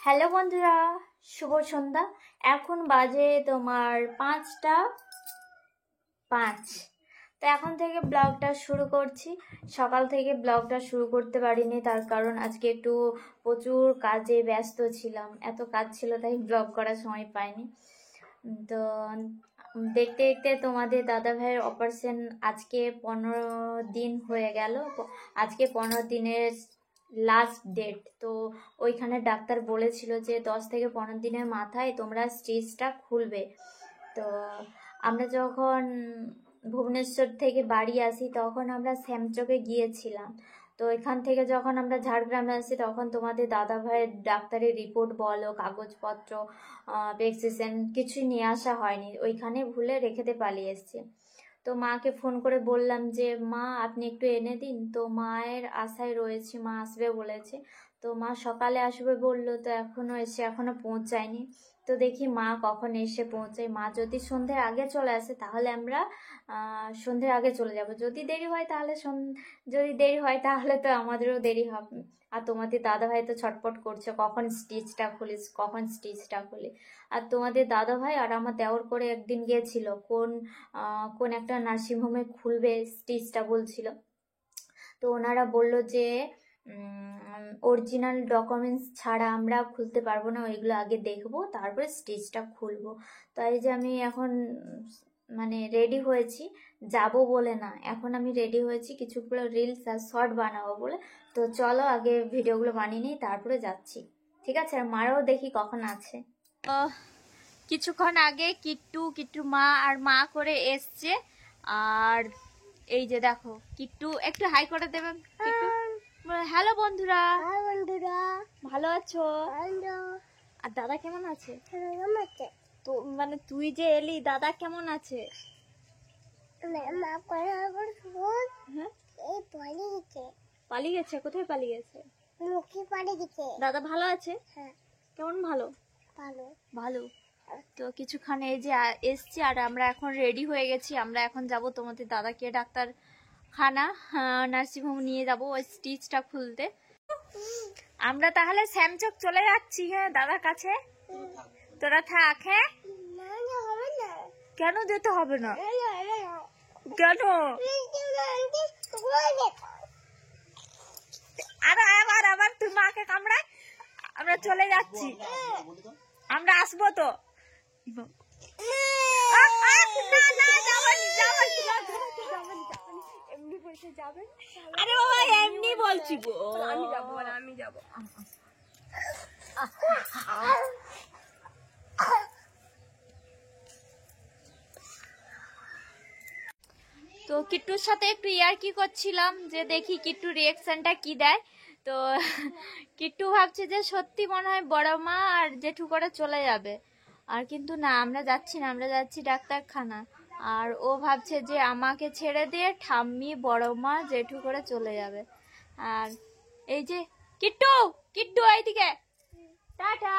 Hello বন্ধুরা, শুভ সন্ধ্যা। এখন বাজে তোমার 5টা 5। তো এখন থেকে ব্লগটা শুরু করছি। সকাল থেকে ব্লগটা শুরু করতে পারিনি, তার কারণ আজকে একটু প্রচুর কাজে ব্যস্ত ছিলাম। এত কাজ ছিল তাই ব্লগ করার সময় পাইনি। তো দেখতে দেখতে তোমাদের দাদা ভাইয়ের অপারেশন আজকে 15 দিন হয়ে গেল। আজকে 15 দিনের লাস্ট ডেট। তো ওইখানে ডাক্তার বলেছিল যে 10 থেকে 15 দিনের মাথায় তোমরা স্টিচটা খুলবে। তো আমরা যখন ভুবনেশ্বর থেকে বাড়ি আসি তখন আমরা শ্যামচকে গিয়েছিলাম। তো এখান থেকে যখন আমরা ঝাড়গ্রামে আসি তখন তোমাদের দাদা ভাইয়ের ডাক্তারের রিপোর্ট বলো, কাগজপত্র, প্রেসক্রিপশন কিছুই নিয়ে আসা হয়নি, ওইখানে ভুলে রেখেতে পালিয়ে এসছে। তো মাকে ফোন করে বললাম যে মা আপনি একটু এনে দিন। তো মায়ের আশায় রয়েছে, মা আসবে বলেছে। তো মা সকালে আসবে বললো, তো এখনো পৌঁছায়নি। তো দেখি মা কখন এসে পৌঁছায়। মা যদি সন্ধ্যের আগে চলে আসে তাহলে আমরা সন্ধ্যের আগে চলে যাব। যদি দেরি হয় তাহলে তো আমাদেরও দেরি হবে। আর তোমাদের দাদা ভাই তো ছটপট করছে কখন স্টিচটা খুলি। আর তোমাদের দাদা ভাই আর আমার দেওর করে একদিন গিয়েছিল কোন একটা নার্সিংহোমে খুলবে স্টিচটা বলছিল। তো ওনারা বলল যে অরিজিনাল ডকুমেন্টস ছাড়া আমরা খুলতে পারবো না, ওইগুলো আগে দেখবো তারপরে স্টিচটা খুলবো। তাই যে আমি এখন রেডি হয়েছি, যাব বলে না, এখন আমি রেডি হয়েছি কিছুগুলো রিলস আর শর্ট বানাবো বলে। তো চলো আগে ভিডিওগুলো বানিয়ে নিই, তারপরে যাচ্ছি। ঠিক আছে, আর মারাও দেখি কখন আছে। কিছুক্ষণ আগে কিট্টু মা করে এসছে। আর এই যে দেখো কিট্টু, একটু হাই করে দেবেন কিট্টু। হ্যালো বন্ধুরা, ভালো আছো? আর দাদা কেমন আছে? তো তুই যে এলি, দাদা কেমন আছে? পালিয়ে গেছে? কোথায় পালিয়ে গেছে? দাদা ভালো আছে? কেমন ভালো? ভালো। তো কিছুক্ষণ এই যে এসছি, আর আমরা এখন রেডি হয়ে গেছি। আমরা এখন যাব তোমাদের দাদাকে ডাক্তারখানা নার্সিংহোম নিয়ে যাব ওই স্টিচটা খুলতে। আমরা তাহলে শ্যামচক চলে যাচ্ছি। হ্যাঁ, দাদার কাছে তোরা থাক। হ্যাঁ, কেন যেতে হবে না? কেন? আবার তুই মাকে কামড়ায়। আমরা চলে যাচ্ছি, আমরা আসবো তো। আরে বাবা এমনি বলছি গো, আমি যাবো। তো কিট্টুর সাথে একটু ইয়ার্কি করছিলাম যে দেখি কিট্টুর রিয়াকশনটা কি দেয়। তো কিট্টু ভাবছে যে সত্যি মনে হয় বড় মা আর জেঠু করে চলে যাবে, আর কিন্তু না, আমরা যাচ্ছি না, আমরা যাচ্ছি ডাক্তারখানা। আর ও ভাবছে যে আমাকে ছেড়ে দিয়ে ঠাম্মি, বড় মা, জেঠু করে চলে যাবে। আর এই যে কিট্টু এইদিকে টাটা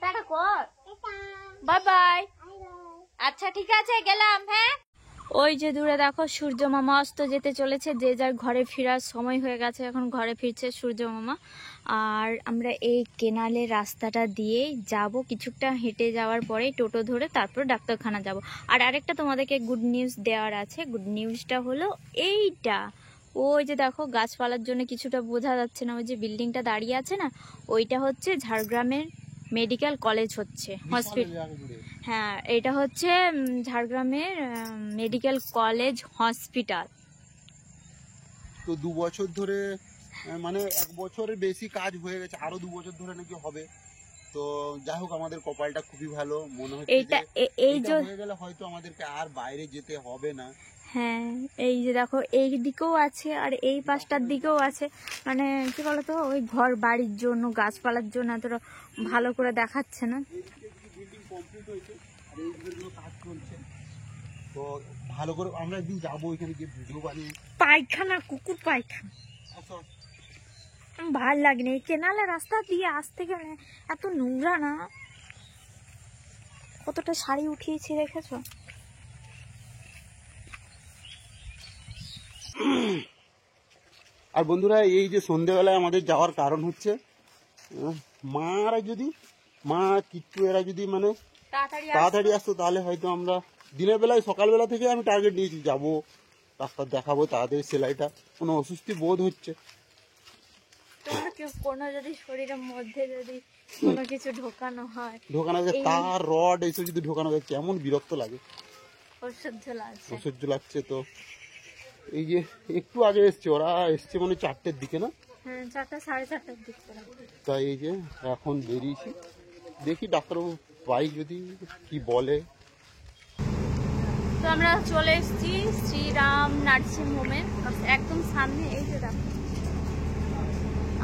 টাটা কর, বাই বাই। আচ্ছা ঠিক আছে, গেলাম। হ্যাঁ, ওই যে দূরে দেখো সূর্য মামা অস্ত যেতে চলেছে, যে যার ঘরে ফেরার সময় হয়ে গেছে, এখন ঘরে ফিরছে সূর্য মামা। আর আমরা এই কেনালের রাস্তাটা দিয়েই যাব, কিছুটা হেঁটে যাওয়ার পরেই টোটো ধরে তারপর ডাক্তারখানা যাব। আর আরেকটা তোমাদেরকে গুড নিউজ দেওয়ার আছে। গুড নিউজটা হলো এইটা, ওই যে দেখো গাছপালার জন্য কিছুটা বোঝা যাচ্ছে না, ওই যে বিল্ডিংটা দাঁড়িয়ে আছে না, ওইটা হচ্ছে ঝাড়গ্রামের মেডিকেল কলেজ হচ্ছে, হসপিটাল। হ্যাঁ, এটা হচ্ছে ঝাড়গ্রামের মেডিকেল কলেজ হসপিটাল। তো 2 বছর ধরে 1 বছরের বেশি কাজ হয়ে গেছে, আরো 2 বছর ধরে নাকি হবে। তো যাই হোক, আমাদের কপালটা খুবই ভালো মনে হচ্ছে। এইটা হয়ে গেলে হয়তো আমাদেরকে আর বাইরে যেতে হবে না। হ্যাঁ, এই যে দেখো এই দিকেও আছে আর এই পাশটার দিকেও আছে। কি বলতো, ওই ঘর বাড়ির জন্য, গাছপালার জন্য এতটা ভালো করে দেখাচ্ছে না। বিল্ডিং কমপ্লিট হয়েছে আর এই দিকেগুলো কাজ চলছে। তো ভালো করে আমরা একদিন যাবো ওইখানে গিয়ে ভিডিও বানিয়ে। পায়খানা, কুকুর পায়খানা ভাল লাগে না। এই কেনালের রাস্তা দিয়ে আসতে গেলে এত নোংরা না। কতটা শাড়ি উঠিয়েছি দেখেছো? আর বন্ধুরা, এই যে সন্ধ্যেবেলায় আমাদের যাওয়ার কারণ হচ্ছে মা কিচ্ছু এরা যদি মানে তাড়াতাড়ি আসতো তাহলে হয়তো আমরা দিনের বেলায় সকালবেলা থেকে আমি টার্গেট নিয়েছি, যাবো ডাক্তার দেখাবো তাড়াতাড়ি সেলাইটা, কোনো অস্বস্তি বোধ হচ্ছে। কোনো যদি শরীরের মধ্যে যদি কোনো কিছু ঢোকানো হয়, তার রড এইসব যদি ঢোকানো হয় কেমন বিরক্ত লাগে, অসহ্য লাগছে। তো এই যে একটু আগে এসছে, ওরা এসছে মানে 4টের দিকে না, 4টা 4:30 দিকে। তাই এই যে এখন বেরিয়েছি, দেখি ডাক্তারবাবু পাই যদি কি বলে। তো আমরা চলে এসেছি শ্রীরাম নার্সিং হোমে একদম সামনে। এই যে দেখো,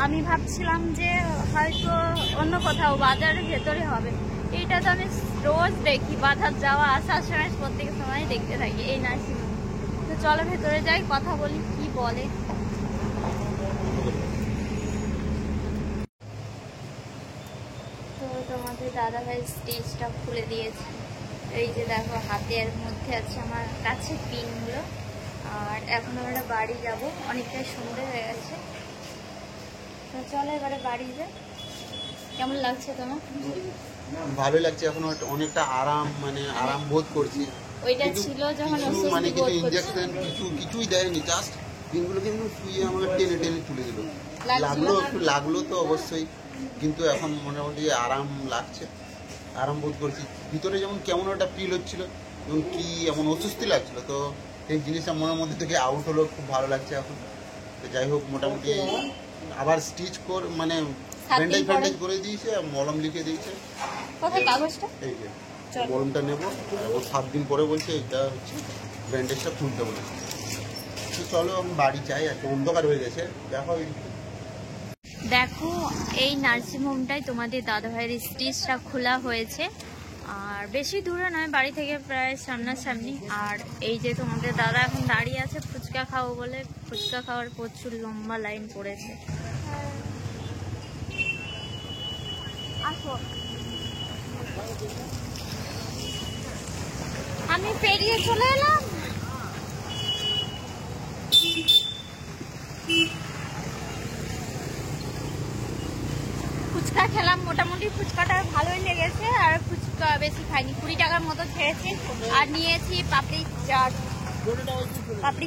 আমি ভাবছিলাম যে হয়তো অন্য কোথাও বাজারের ভেতরে হবে, এইটা তো আমি রোজ দেখি, বাজার যাওয়া আসার সময় প্রত্যেক সময় দেখতে থাকি এই নার্সিং হোম। তো চলো ভেতরে যাই, কথা বলি কি বলে। তো তোমাদের দাদাভাই স্টিচটা খুলে দিয়েছে। এই যে দেখো হাতের মধ্যে আছে আমার কাছে পিনগুলো। আর এখন আমরা বাড়ি যাব, অনেকটাই সন্ধ্যে হয়ে গেছে। তো চলো এবারে বাড়ি যাই। কেমন লাগছে তোমার? ভালোই লাগছে, এখন অনেকটা আরাম, মানে আরাম বোধ করছি। ওইটা ছিল যখন মানে কিছু ইনজেকশন কিছুই দেয়নি, জাস্ট পিনগুলো কিন্তু শুয়ে আমাকে টেনে টেনে তুলে দিল। লাগলো তো অবশ্যই, কিন্তু এখন মোটামুটি আরাম লাগছে, আরাম বোধ করছি। ভিতরে যেমন কেমন একটা ফিল হচ্ছিল, যেমন কি এমন অস্বস্তি লাগছিল, তো এই জিনিসটা মনের মধ্যে থেকে আউট হলো, খুব ভালো লাগছে এখন। তো যাই হোক, মোটামুটি আবার স্টিচ মানে ব্যান্ডেজ করে দিয়েছে, মলম লিখে দিয়েছে। এই যে মলমটা নেবো, ও 7 দিন পরে বলছে এটা হচ্ছে ব্যান্ডেজটা খুলতে বলেছে। তো চলো আমি বাড়ি যাই, আর অন্ধকার হয়ে গেছে। দেখো এই নার্সিংহোমটাই তোমাদের দাদাভাইয়ের স্টিচটা খোলা হয়েছে, আর বেশি দূরে নয়, বাড়ি থেকে প্রায় সামনাসামনি। আর এই যে তোমাদের দাদা এখন দাঁড়িয়ে আছে ফুচকা খাবো বলে, ফুচকা খাওয়ার প্রচুর লম্বা লাইন পড়েছে। আসো, আমি পেরিয়ে চলে এলাম। ফুচকা খেলাম, মোটামুটি ফুচকাটা ভালোই লেগেছে। আর ফুচকা বেশি খাইনি, 20 টাকার মতো খেয়েছি। আর নিয়েছি পাপড়ি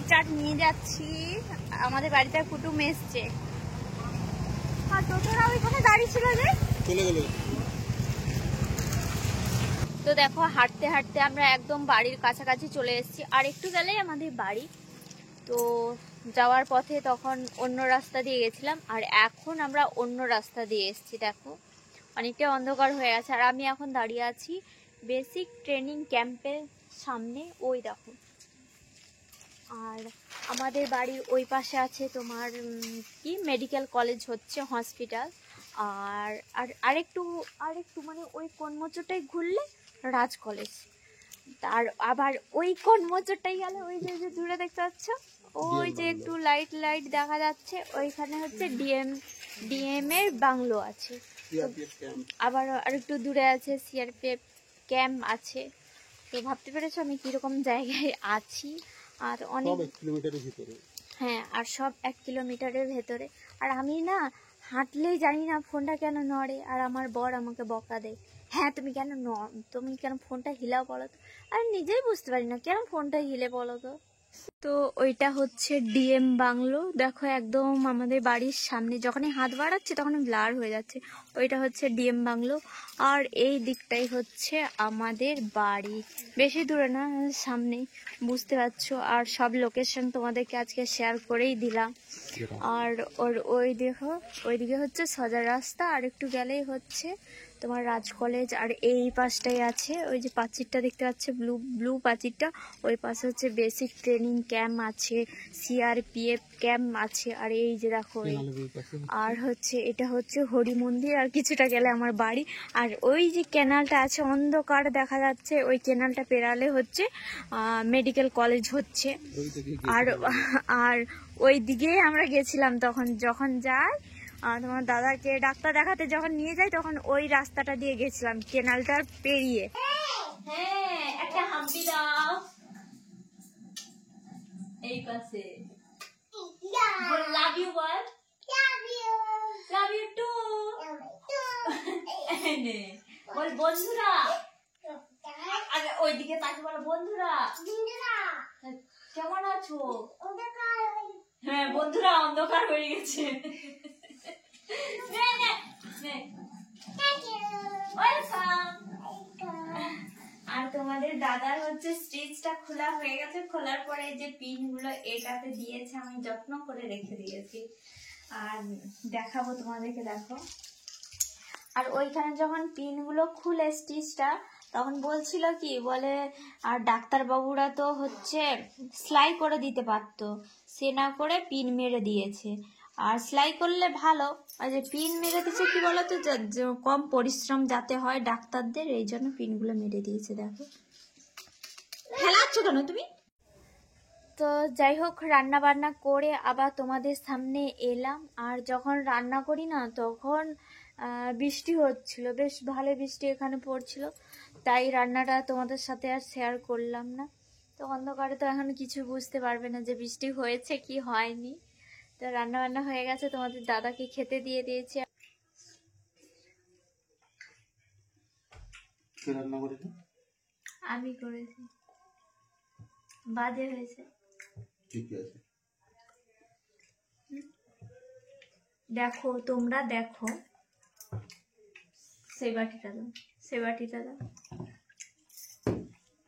চাট নিয়ে যাচ্ছি, আমাদের বাড়িতে কুটুম এসছে। আর টোটোরা ওইখানে দাঁড়িয়ে ছিল যে চলে গেল। তো দেখো হাঁটতে হাঁটতে আমরা একদম বাড়ির কাছাকাছি চলে এসেছি, আর একটু গেলেই আমাদের বাড়ি। তো যাওয়ার পথে তখন অন্য রাস্তা দিয়ে গেছিলাম, আর এখন আমরা অন্য রাস্তা দিয়ে এসেছি। দেখো অনেকটা অন্ধকার হয়ে গেছে, আর আমি এখন দাঁড়িয়ে আছি বেসিক ট্রেনিং ক্যাম্পের সামনে। ওই দেখো, আর আমাদের বাড়ির ওই পাশে আছে তোমার কি মেডিকেল কলেজ হচ্ছে, হসপিটাল। আর আরেকটু মানে ওই কোন মোচরটাই ঘুরলে রাজ কলেজ। আর আবার ওই কোন মোচরটাই গেলে ওই যে দূরে দেখতে পাচ্ছ, ওই যে একটু লাইট দেখা যাচ্ছে, ওইখানে হচ্ছে ডিএম এর বাংলো আছে। আবার আর একটু দূরে আছে সিআরপিএফ ক্যাম্প আছে। তো ভাবতে পেরেছো আমি কিরকম জায়গায় আছি। আর অনেক কিলোমিটারের ভিতরে, হ্যাঁ, আর সব 1 কিলোমিটারের ভেতরে। আর আমি না হাঁটলেই জানি না ফোনটা কেন নড়ে, আর আমার বর আমাকে বকা দেয়, হ্যাঁ তুমি কেন ফোনটা হিলাও বলো তো। আর নিজেই বুঝতে পারি না কেন ফোনটা হিলে বলো তো। তো ওইটা হচ্ছে ডিএম বাংলো। দেখো একদম আমাদের বাড়ির সামনে, যখনই হাত বাড়াচ্ছে তখন ব্লার হয়ে যাচ্ছে। ওইটা হচ্ছে ডিএম বাংলো, আর এই দিকটাই হচ্ছে আমাদের বাড়ি। বেশি দূরে না, সামনেই, বুঝতে পারছো। আর সব লোকেশন তোমাদেরকে আজকে শেয়ার করেই দিলাম। আর ওইদিকে হচ্ছে সোজা রাস্তা, আর একটু গেলেই হচ্ছে তোমার রাজ কলেজ। আর এই পাশটাই আছে ওই যে প্রাচীরটা দেখতে পাচ্ছ, ব্লু প্রাচীরটা, ওই পাশে হচ্ছে বেসিক ট্রেনিং ক্যাম্প আছে, সিআরপিএফ ক্যাম্প আছে। আর এই যে দেখো, আর হচ্ছে এটা হচ্ছে হরি মন্দির, আর কিছুটা গেলে আমার বাড়ি। আর ওই যে ক্যানালটা আছে অন্ধকার দেখা যাচ্ছে, ওই ক্যানালটা পেরালে হচ্ছে মেডিকেল কলেজ হচ্ছে। আর ওই দিকে আমরা গেছিলাম যখন যাই তোমার দাদাকে ডাক্তার দেখাতে যখন নিয়ে যাই, তখন ওই রাস্তাটা দিয়ে গেছিলাম কেনালটা পেরিয়ে। হ্যাঁ, একটা হাম্পি দাও এই পাশে। লাভ ইউ বল। Love you. Love you too বল বন্ধুরা, আরে ওইদিকে তাকে বলো বন্ধুরা কেমন আছো? হ্যাঁ বন্ধুরা অন্ধকার হয়ে গেছে। আর তোমাদের দাদার হচ্ছে স্টিচটা খোলা হয়ে গেছে, খোলার পরে যে পিন গুলো এটাতে দিয়েছে আমি যত্ন করে রেখে দিয়েছি, আর দেখাবো তোমাদেরকে, দেখো। আর ওইখানে যখন পিনগুলো খুলে স্টিচটা তখন বলছিল কি বলে, আর ডাক্তারবাবুরা তো হচ্ছে সেলাই করে দিতে পারতো, সে না করে পিন মেরে দিয়েছে। আর সেলাই করলে ভালো, আর যে পিন মেরে দিয়েছে কি বলতো, কম পরিশ্রম যাতে হয় ডাক্তারদের, এই জন্য পিনগুলো মেরে দিয়েছে। দেখো খেলাচ্ছ কেন তুমি? তো যাই হোক, রান্না বান্না করে আবার তোমাদের সামনে এলাম। আর যখন রান্না করি না তখন বৃষ্টি হচ্ছিল, বেশ ভালো বৃষ্টি এখানে পড়ছিল, তাই রান্নাটা তোমাদের সাথে আর শেয়ার করলাম না। তো অন্ধকারে তো এখন কিছু বুঝতে পারবে না যে বৃষ্টি হয়েছে কি হয়নি। তো রান্না বান্না হয়ে গেছে, তোমাদের দাদাকে খেতে দিয়ে দিয়েছি। আমি করেছি, বাজে হয়েছে। ঠিক আছে, দেখো তোমরা দেখো, সেই বাটিটা দাও, সেই বাটিটা দাও।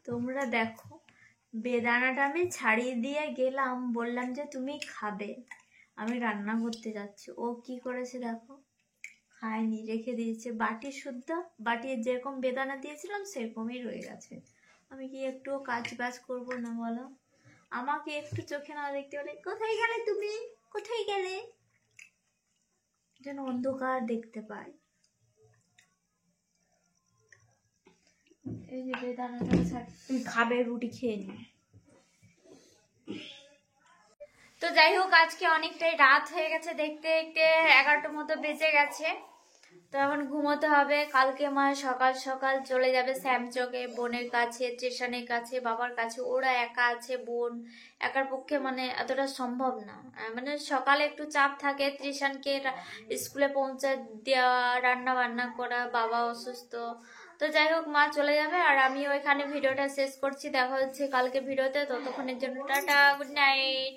তোমরা দেখো, বেদানাটা আমি ছাড়িয়ে দিয়ে গেলাম, বললাম যে তুমি খাবে, আমি রান্না করতে যাচ্ছি, ও কি করেছে দেখো, খায়নি, রেখে দিয়েছে বাটি শুদ্ধ, বাটি যেরকম বেদানা দিয়েছিলাম সেরকমই রয়ে গেছে। আমি কি একটু কাজ বাজ করবো না বলো? আমাকে একটু চোখে না দেখতে বলে কোথায় গেলে তুমি, কোথায় গেলে, যেন অন্ধকার দেখতে পাই। এই যে বেদানাটা তুই খাবে, রুটি খেয়ে নি। তো যাই হোক, আজকে অনেকটাই রাত হয়ে গেছে, দেখতে দেখতে 11টার মতো বেজে গেছে। তো এখন ঘুমোতে হবে, কালকে মা সকাল সকাল চলে যাবে শ্যামচকে, বোনের কাছে, স্টেশনের কাছে, বাবার কাছে। ওরা একা আছে, বোন একার পক্ষে মানে এতটা সম্ভব না, মানে সকালে একটু চাপ থাকে, ত্রিশানকে স্কুলে পৌঁছে দেওয়া, রান্না বান্না করা, বাবা অসুস্থ। তো যাই হোক, মা চলে যাবে আর আমি ওইখানে ভিডিওটা শেষ করছি। দেখা হচ্ছে কালকে ভিডিওতে, ততক্ষণের জন্য টাটা, গুড নাইট।